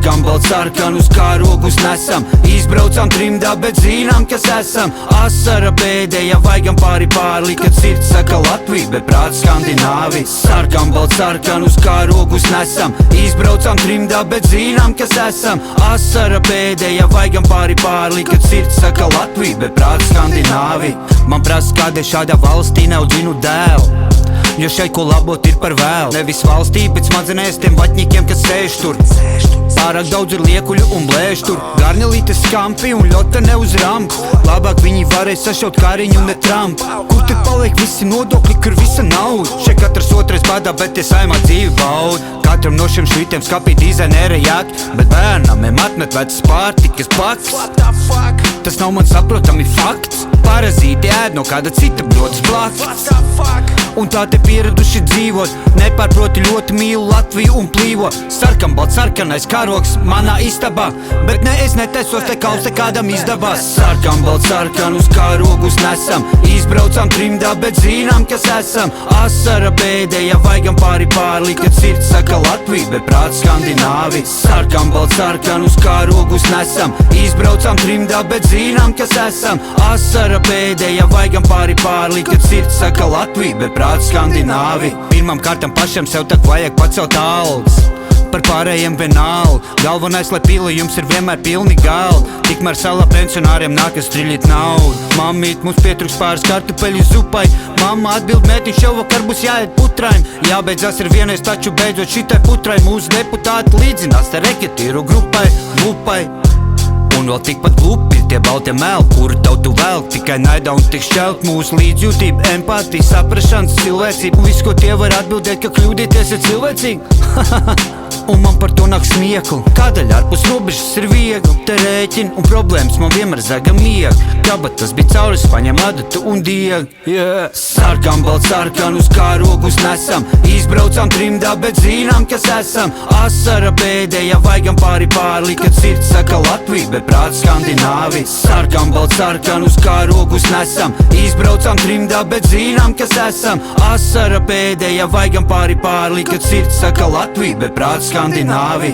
Sarkan, balt, sarkan, uz kārogus nesam. Izbraucam trimdā, bet zinām, kas esam. Asara pēdējā, vaigam pāri pārli, kad sirds saka Latvija, bet prāts Skandināvi. Sarkan, balt, sarkan, uz kārogus nesam. Izbraucam trimdā, bet zinām, kas esam. Asara pēdējā, vaigam pāri pārli, kad sirds saka Latvija, bet prāts Skandināvi. Man prasa, kādēļ šādā valstī nav džinu dēlu, jo šeit ko labot ir par vēlu. Nevis valstī, bet smadzenēs tiem vaķņikiem, kas sēž tur. Pārāk daudz ir liekuļu un blēž tur. Garnelītes skampi un ļota ne uz rampu. Labāk viņi varēja sašaut Kariņu, ne Trumpu. Kur te paliek visi nodokļi, kur visa nauda? Šeit katrs otrais badā, bet tie saimā dzīvi baud. Katram no šiem švītiem skapī dizainera jāk, bet bērnam atmet vecas pārtikas plaks. Tas nav man saprotami fakts. Parazīti ēd no kāda cita brodas blakus. Un tā te pieraduši dzīvot, nepārproti ļoti mīlu Latviju un plīvo. Sarkan, balt, sarkanais karoks manā istabā, bet ne es netaisos te kauls, te kādam izdabās. Sarkan, balt, sarkan, uz kārogus nesam. Izbraucam trimdā, bet zinām, kas esam. Asara pēdējā, vaigam pāri pārli, kad sirds saka Latvija, bet prāts Skandināvi. Sarkan, balt, sarkan, uz kārogus nesam. Izbraucam trimdā, bet zinām, kas esam. Asara pēdējā, vaigam pāri pārli, kad sirds saka Latvija, bet prāts Skandināvi. Pirmam kārtam pašam sev tak vajag pacelt algas, par pārējiem vienalga. Galvenais, lai pīlījums ir vienmēr pilni galdi. Tikmēr salā pensionāriem nākas triļīt naudu. Mammīt, mums pietrūks pāris kartupeļu zupai. Mamma atbild, mētiņš jau vakar būs jāiet putraim. Jābeidzās ir vienais, taču beidzot šitai putrai. Mūsu deputāti līdzinās te reketīru grupai, lupai. Un vēl tikpat glupi ir tie baltie meli, kuru tautu velk tikai naidā un tik šķelt. Mūsu līdzjūtība, empātija, saprašanas, cilvēcība. Un viss, ko tie var atbildēt, ka kļūdīties ir cilvēcīgi. Un man par to nāk smiekli. Kādēļ ārpus robežas ir viegli? Te rēķini un problēmas man vienmēr zaga miega. Kabatas bija cauris, paņem adatu un diegu. Sarkan, balt, sarkan, uz kārogus nesam. Izbraucam trimdā, bet zinām, kas esam. Asara pēdējā, vaigam pāri pārli, kad sirds saka Latvija, bet prāts Skandināvi. Sarkan, balt, sarkan, uz kārogus nesam. Izbraucam trimdā, bet zinām, kas esam. Asara pēdējā, vaigam pāri pārli, kad sirds saka Latvija, bet prāts Skandināvi.